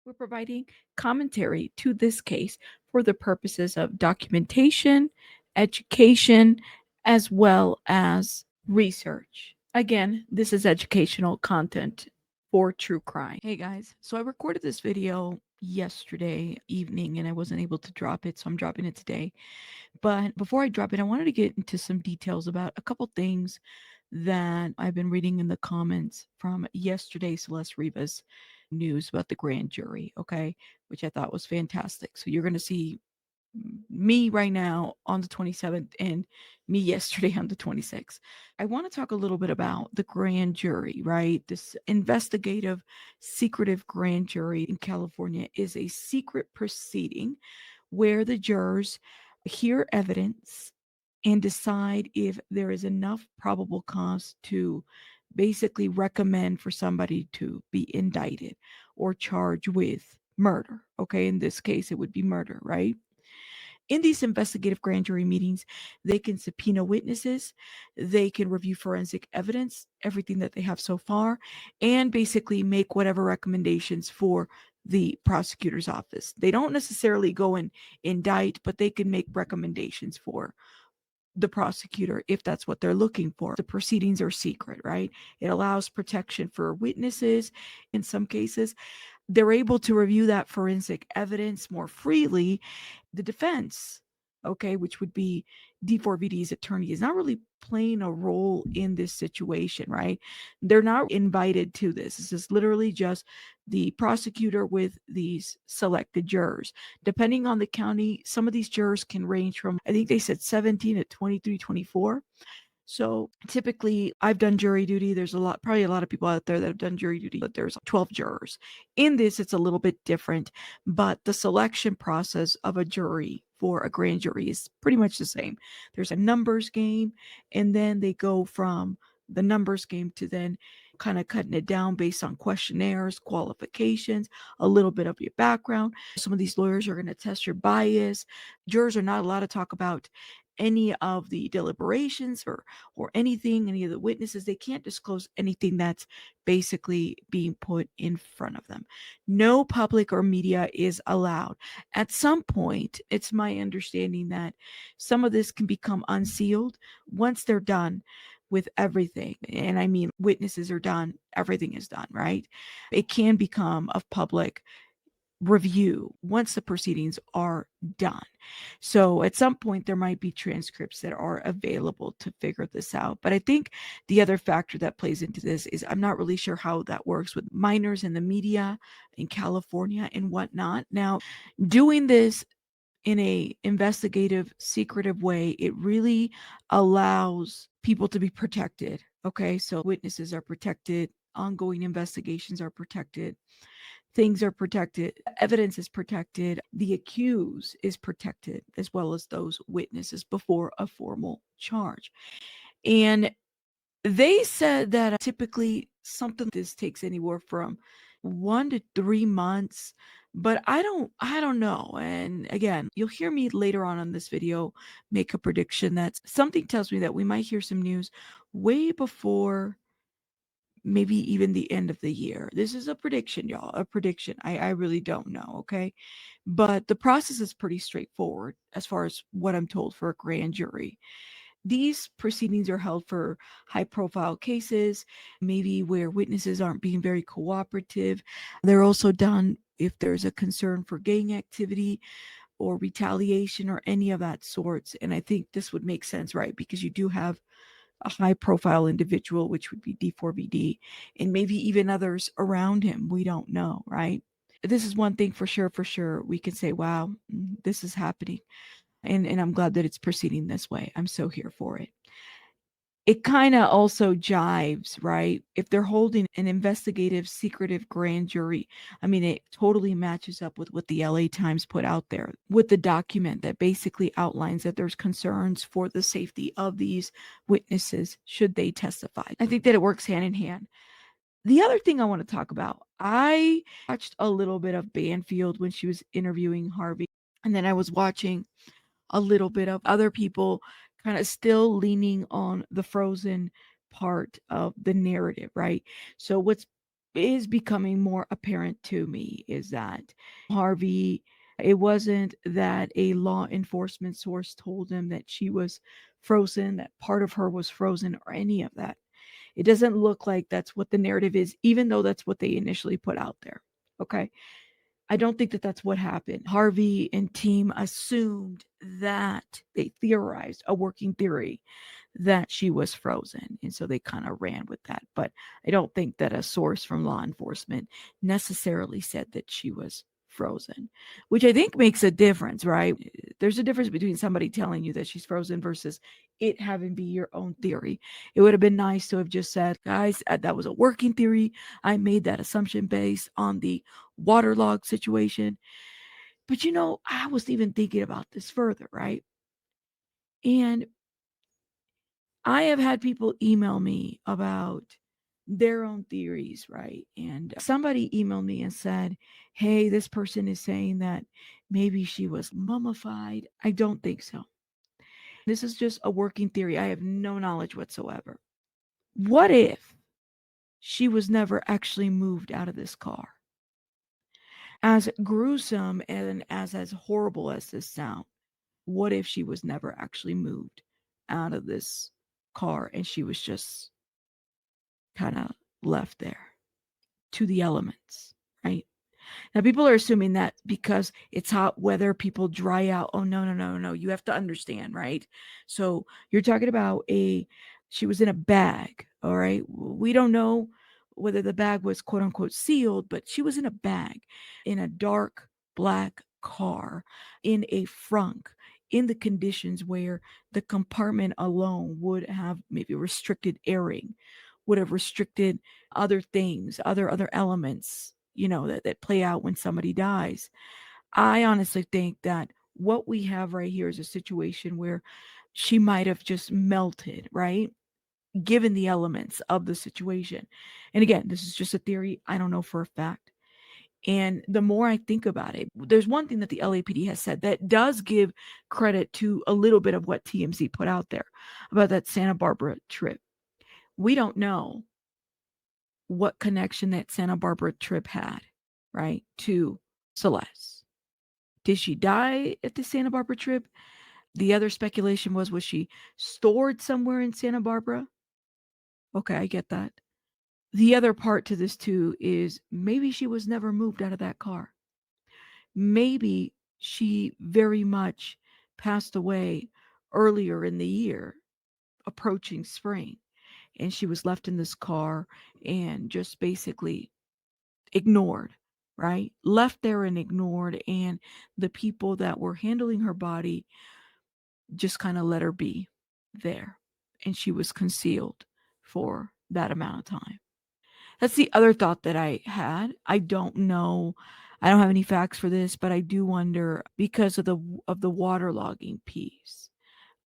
We're providing commentary to this case for the purposes of documentation, education, as well as research. Again, this is educational content for true crime. Hey guys, so I recorded this video yesterday evening and I wasn't able to drop it, so I'm dropping it today. But before I drop it, I wanted to get into some details about a couple things that I've been reading in the comments from yesterday Celeste Rivas news about the grand jury, okay, which I thought was fantastic. So you're going to see me right now on the 27th and me yesterday on the 26th. I want to talk a little bit about the grand jury, right? This investigative, secretive grand jury in California is a secret proceeding where the jurors hear evidence and decide if there is enough probable cause to basically recommend for somebody to be indicted or charged with murder. Okay, in this case, it would be murder, right? In these investigative grand jury meetings, they can subpoena witnesses, they can review forensic evidence, everything that they have so far, and basically make whatever recommendations for the prosecutor's office. They don't necessarily go and indict, but they can make recommendations for the prosecutor if that's what they're looking for. The proceedings are secret, right? It allows protection for witnesses in some cases. They're able to review that forensic evidence more freely. The defense, okay, which would be D4VD's attorney, is not really playing a role in this situation, right? They're not invited to this. This is literally just the prosecutor with these selected jurors. Depending on the county, some of these jurors can range from, I think they said 17 to 23, 24. So typically, I've done jury duty. There's probably a lot of people out there that have done jury duty, but there's 12 jurors. In this, it's a little bit different, but the selection process of a jury for a grand jury is pretty much the same. There's a numbers game, and then they go from the numbers game to then kind of cutting it down based on questionnaires, qualifications, a little bit of your background. Some of these lawyers are going to test your bias. Jurors are not allowed to talk about any of the deliberations or anything, any of the witnesses. They can't disclose anything that's basically being put in front of them. No public or media is allowed. At some point, it's my understanding that some of this can become unsealed once they're done with everything. And I mean, witnesses are done, everything is done, right? It can become of public review once the proceedings are done. So at some point, there might be transcripts that are available to figure this out. But I think the other factor that plays into this is I'm not really sure how that works with minors in the media in California and whatnot. Now, doing this in a investigative, secretive way, it really allows people to be protected. Okay, so witnesses are protected, ongoing investigations are protected, things are protected, evidence is protected, the accused is protected, as well as those witnesses before a formal charge. And they said that typically something this takes anywhere from 1 to 3 months, but I don't know. And again, you'll hear me later on this video make a prediction that something tells me that we might hear some news way before maybe even the end of the year. This is a prediction, y'all, a prediction. I really don't know, okay? But the process is pretty straightforward as far as what I'm told for a grand jury. These proceedings are held for high profile cases, maybe where witnesses aren't being very cooperative. They're also done if there's a concern for gang activity or retaliation or any of that sorts. And I think this would make sense, right? Because you do have a high profile individual, which would be D4VD, and maybe even others around him. We don't know, right? This is one thing for sure. We can say, wow, this is happening. And I'm glad that it's proceeding this way. I'm so here for it. It kind of also jives, right? If they're holding an investigative, secretive grand jury, I mean, it totally matches up with what the LA Times put out there with the document that basically outlines that there's concerns for the safety of these witnesses should they testify. I think that it works hand in hand. The other thing I want to talk about, I watched a little bit of Banfield when she was interviewing Harvey, and then I was watching a little bit of other people kind of still leaning on the frozen part of the narrative, right? So what's is becoming more apparent to me is that Harvey, it wasn't that a law enforcement source told him that she was frozen, that part of her was frozen, or any of that. It doesn't look like that's what the narrative is, even though that's what they initially put out there. Okay. I don't think that that's what happened. Harvey and team assumed that they theorized a working theory that she was frozen. And so they kind of ran with that. But I don't think that a source from law enforcement necessarily said that she was frozen, which I think makes a difference, right? There's a difference between somebody telling you that she's frozen versus it having be your own theory. It would have been nice to have just said, guys, that was a working theory. I made that assumption based on the waterlogged situation. But I was even thinking about this further, right? And I have had people email me about their own theories, right? And somebody emailed me and said, hey, this person is saying that maybe she was mummified. I don't think so. This is just a working theory. I have no knowledge whatsoever. What if she was never actually moved out of this car? As gruesome and as horrible as this sounds, what if she was never actually moved out of this car and she was just kind of left there to the elements, right? Now, people are assuming that because it's hot weather, people dry out. Oh, no, no, no, no. You have to understand, right? So you're talking about she was in a bag, all right? We don't know whether the bag was quote unquote sealed, but she was in a bag in a dark black car in a frunk in the conditions where the compartment alone would have maybe restricted airing, would have restricted other things, other elements, that play out when somebody dies. I honestly think that what we have right here is a situation where she might have just melted, right? Given the elements of the situation. And again, this is just a theory. I don't know for a fact. And the more I think about it, there's one thing that the LAPD has said that does give credit to a little bit of what TMZ put out there about that Santa Barbara trip. We don't know what connection that Santa Barbara trip had, right, to Celeste. Did she die at the Santa Barbara trip? The other speculation was she stored somewhere in Santa Barbara? Okay, I get that. The other part to this too is maybe she was never moved out of that car. Maybe she very much passed away earlier in the year, approaching spring, and she was left in this car and just basically ignored, right? Left there and ignored. And the people that were handling her body just kind of let her be there. And she was concealed for that amount of time. That's the other thought that I had. I don't know. I don't have any facts for this, but I do wonder because of the waterlogging piece.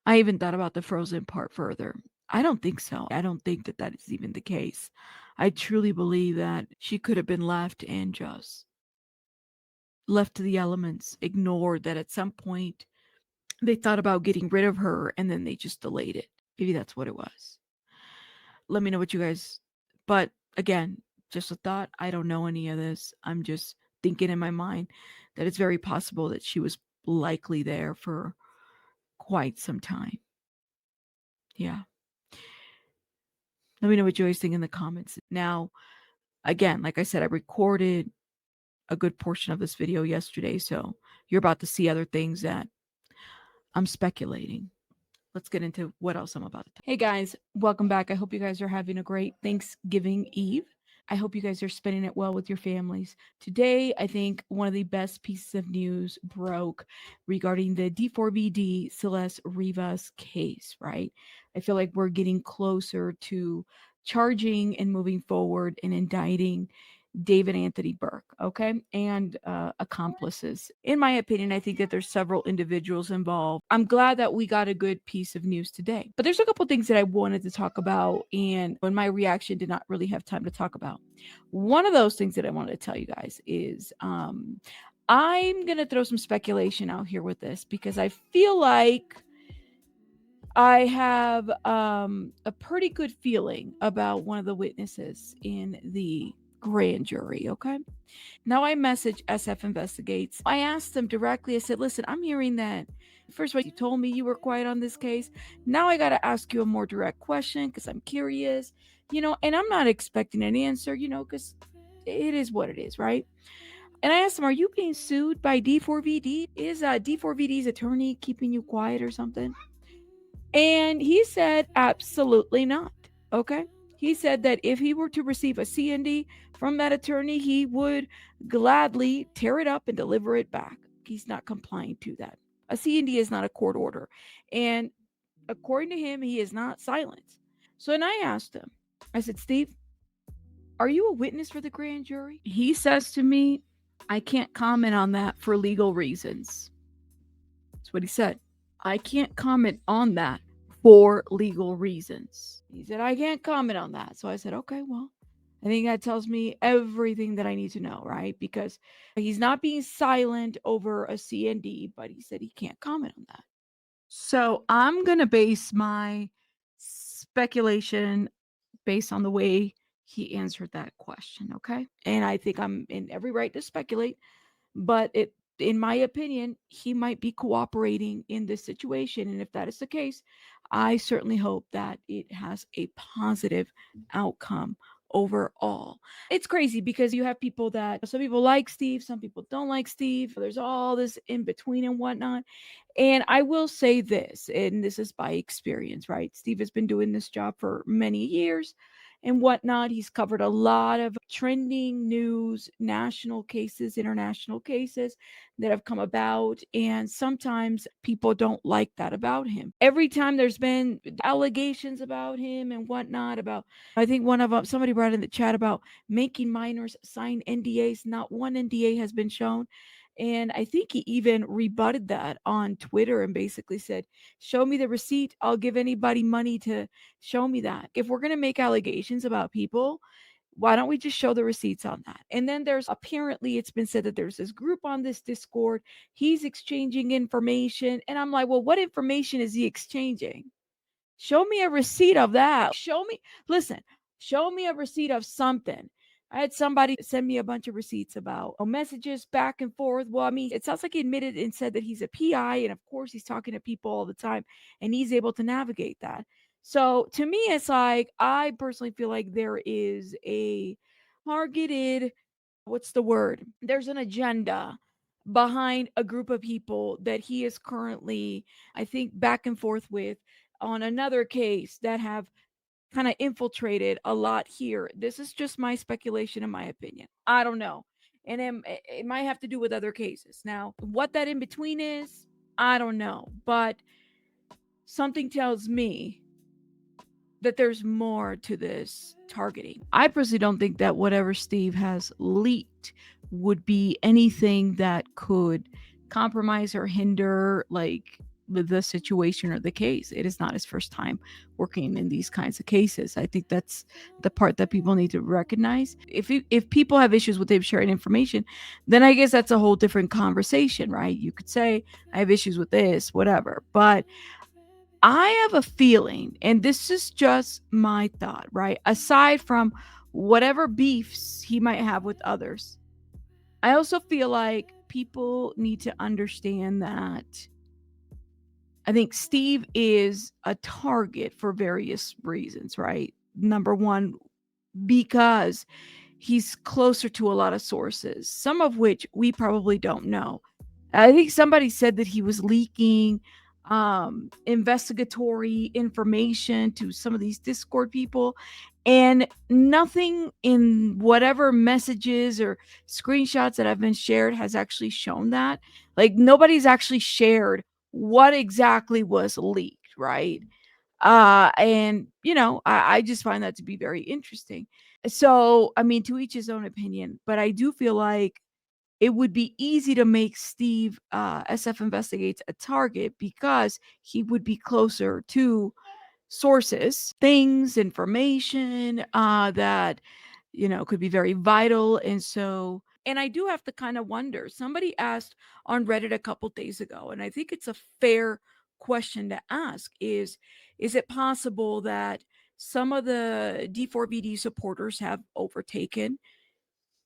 I even thought about the frozen part further. I don't think so. I don't think that that is even the case. I truly believe that she could have been left and just left to the elements, ignored that at some point they thought about getting rid of her and then they just delayed it. Maybe that's what it was. Let me know what you guys, but again, just a thought. I don't know any of this. I'm just thinking in my mind that it's very possible that she was likely there for quite some time. Yeah. Let me know what you guys think in the comments. Now, again, like I said, I recorded a good portion of this video yesterday, so you're about to see other things that I'm speculating. Let's get into what else I'm about to talk. Hey guys, welcome back. I hope you guys are having a great Thanksgiving Eve. I hope you guys are spending it well with your families. Today, I think one of the best pieces of news broke regarding the D4VD Celeste Rivas case, right? I feel like we're getting closer to charging and moving forward and indicting David Anthony Burke, okay, and accomplices. In my opinion, I think that there's several individuals involved. I'm glad that we got a good piece of news today. But there's a couple things that I wanted to talk about, and when my reaction did not really have time to talk about. One of those things that I wanted to tell you guys is I'm gonna throw some speculation out here with this because I feel like I have a pretty good feeling about one of the witnesses in the grand jury, okay? Now I message SF Investigates. I asked them directly, I said, listen, I'm hearing that. First of all, you told me you were quiet on this case. Now I got to ask you a more direct question because I'm curious, and I'm not expecting an answer, because it is what it is, right? And I asked him, are you being sued by D4VD? Is D4VD's attorney keeping you quiet or something? And he said, absolutely not. Okay. He said that if he were to receive a CND from that attorney, he would gladly tear it up and deliver it back. He's not complying to that. A CND is not a court order. And according to him, he is not silenced. So then I asked him, I said, Steve, are you a witness for the grand jury? He says to me, I can't comment on that for legal reasons. That's what he said. I can't comment on that for legal reasons. He said, I can't comment on that. So I said, okay, well, I think that tells me everything that I need to know, right? Because he's not being silent over a CND, but he said he can't comment on that. So I'm going to base my speculation based on the way he answered that question, okay? And I think I'm in every right to speculate, but in my opinion, he might be cooperating in this situation. And if that is the case, I certainly hope that it has a positive outcome overall. It's crazy because you have people that some people like Steve, some people don't like Steve. There's all this in between and whatnot. And I will say this, and this is by experience, right? Steve has been doing this job for many years and whatnot. He's covered a lot of trending news, national cases, international cases that have come about. And sometimes people don't like that about him. Every time there's been allegations about him and whatnot, about, I think one of them, somebody brought in the chat about making minors sign NDAs. Not one NDA has been shown. And I think he even rebutted that on Twitter and basically said, show me the receipt. I'll give anybody money to show me that. If we're going to make allegations about people, why don't we just show the receipts on that? And then there's apparently, it's been said that there's this group on this Discord. He's exchanging information. And I'm like, well, what information is he exchanging? Show me a receipt of that. Show me a receipt of something. I had somebody send me a bunch of receipts about messages back and forth. Well, I mean, it sounds like he admitted and said that he's a PI, and of course, he's talking to people all the time, and he's able to navigate that. So to me, it's like, I personally feel like there is a targeted, what's the word? There's an agenda behind a group of people that he is currently, I think, back and forth with on another case that have kind of infiltrated a lot here. This is just my speculation and my opinion. I don't know. And it might have to do with other cases. Now, what that in between is, I don't know. But something tells me that there's more to this targeting. I personally don't think that whatever Steve has leaked would be anything that could compromise or hinder like the situation or the case. It is not his first time working in these kinds of cases. I think that's the part that people need to recognize. If people have issues with him sharing information, then I guess that's a whole different conversation, right? You could say I have issues with this, whatever. But I have a feeling, and this is just my thought, right? Aside from whatever beefs he might have with others, I also feel like people need to understand that I think Steve is a target for various reasons, right? Number one, because he's closer to a lot of sources, some of which we probably don't know. I think somebody said that he was leaking investigatory information to some of these Discord people, and nothing in whatever messages or screenshots that have been shared has actually shown that. Like, nobody's actually shared what exactly was leaked, right? And I just find that to be very interesting. So, I mean, to each his own opinion, but I do feel like it would be easy to make Steve, SF Investigates, a target because he would be closer to sources, things, information that, could be very vital. And so, and I do have to kind of wonder, somebody asked on Reddit a couple days ago, and I think it's a fair question to ask is it possible that some of the D4VD supporters have overtaken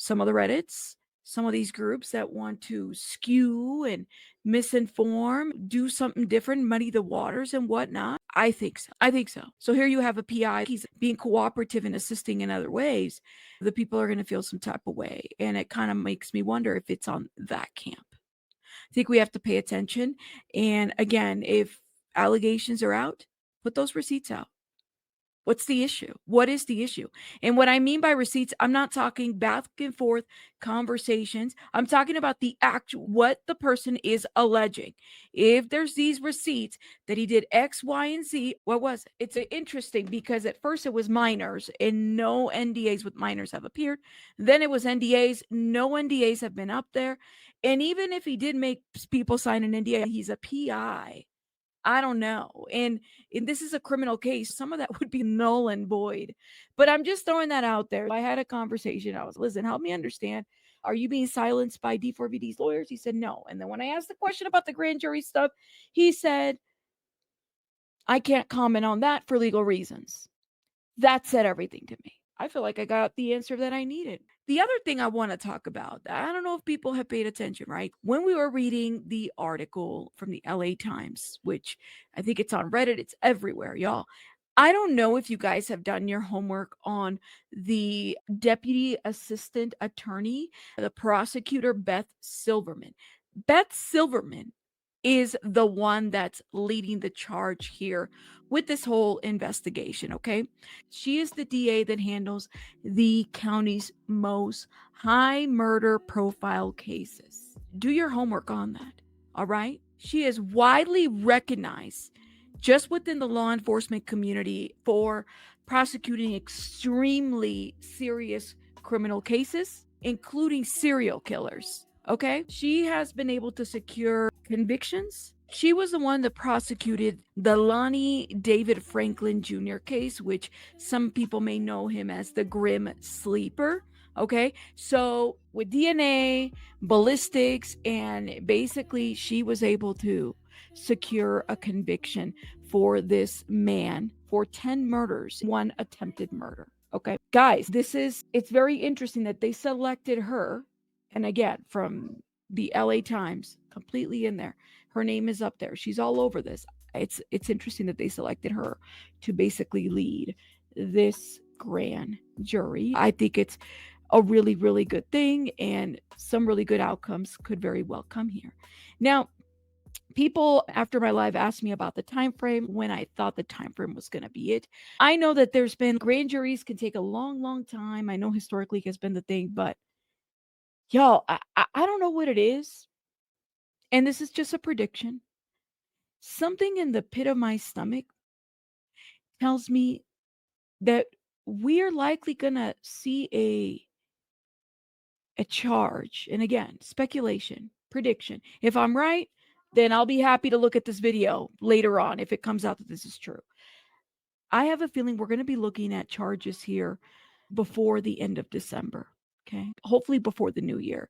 some of the Reddits, some of these groups that want to skew and misinform, do something different, muddy the waters and whatnot. I think so. I think so. So here you have a PI. He's being cooperative and assisting in other ways. The people are going to feel some type of way. And it kind of makes me wonder if it's on that camp. I think we have to pay attention. And again, if allegations are out, put those receipts out. What's the issue? What is the issue? And what I mean by receipts, I'm not talking back and forth conversations. I'm talking about the actual, what the person is alleging. If there's these receipts that he did X, Y, and Z, what was it? It's interesting because at first it was minors and no NDAs with minors have appeared. Then it was NDAs. No NDAs have been up there. And even if he did make people sign an NDA, he's a PI. I don't know. And this is a criminal case. Some of that would be null and void. But I'm just throwing that out there. I had a conversation. I was, listen, help me understand. Are you being silenced by D4VD's lawyers? He said no. And then when I asked the question about the grand jury stuff, he said, I can't comment on that for legal reasons. That said everything to me. I feel like I got the answer that I needed. The other thing I want to talk about, I don't know if people have paid attention, right? When we were reading the article from the LA Times, which I think it's on Reddit, it's everywhere, y'all. I don't know if you guys have done your homework on the deputy assistant attorney, the prosecutor, Beth Silverman. Beth Silverman is the one that's leading the charge here with this whole investigation, okay? She is the DA that handles the county's most high murder profile cases. Do your homework on that, all right? She is widely recognized just within the law enforcement community for prosecuting extremely serious criminal cases, including serial killers. Okay. She has been able to secure convictions. She was the one that prosecuted the Lonnie David Franklin Jr. case, which some people may know him as the Grim Sleeper. Okay. So with DNA, ballistics, and basically she was able to secure a conviction for this man for 10 murders, 1 attempted murder. Okay. Guys, it's very interesting that they selected her. And again, from the LA Times, completely in there. Her name is up there. She's all over this. It's interesting that they selected her to basically lead this grand jury. I think it's a really, really good thing, and some really good outcomes could very well come here. Now, people after my live asked me about the time frame, when I thought the time frame was going to be it. I know that there's been grand juries can take a long, long time. I know historically has been the thing, but y'all, I don't know what it is. And this is just a prediction. Something in the pit of my stomach tells me that we're likely going to see a charge. And again, speculation, prediction. If I'm right, then I'll be happy to look at this video later on if it comes out that this is true. I have a feeling we're going to be looking at charges here before the end of December. Okay. Hopefully before the new year.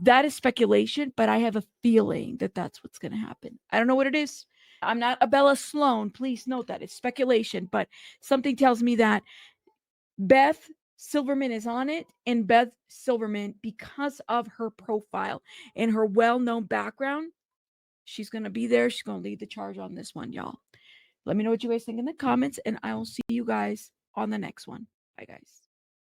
That is speculation, but I have a feeling that that's what's going to happen. I don't know what it is. I'm not a Bella Sloan. Please note that it's speculation, but something tells me that Beth Silverman is on it. And Beth Silverman, because of her profile and her well-known background, she's going to be there. She's going to lead the charge on this one, y'all. Let me know what you guys think in the comments, and I will see you guys on the next one. Bye, guys.